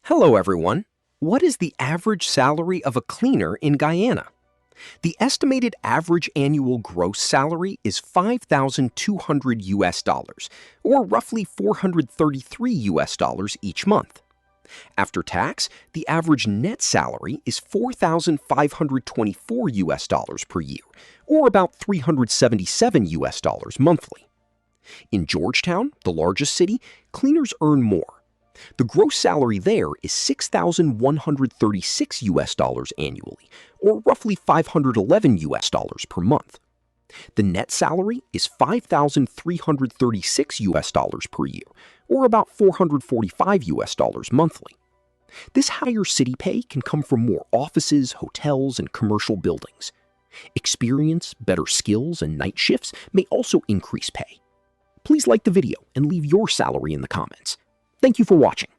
Hello, everyone. What is the average salary of a cleaner in Guyana? The estimated average annual gross salary is 5,200 US dollars, or roughly 433 US dollars each month. After tax, the average net salary is 4,524 US dollars per year, or about 377 US dollars monthly. In Georgetown, the largest city, cleaners earn more. The gross salary there is 6,136 US dollars annually, or roughly 511 US dollars per month. The net salary is 5,336 US dollars per year, or about 445 US dollars monthly. This higher city pay can come from more offices, hotels, and commercial buildings. Experience, better skills, and night shifts may also increase pay. Please like the video and leave your salary in the comments. Thank you for watching.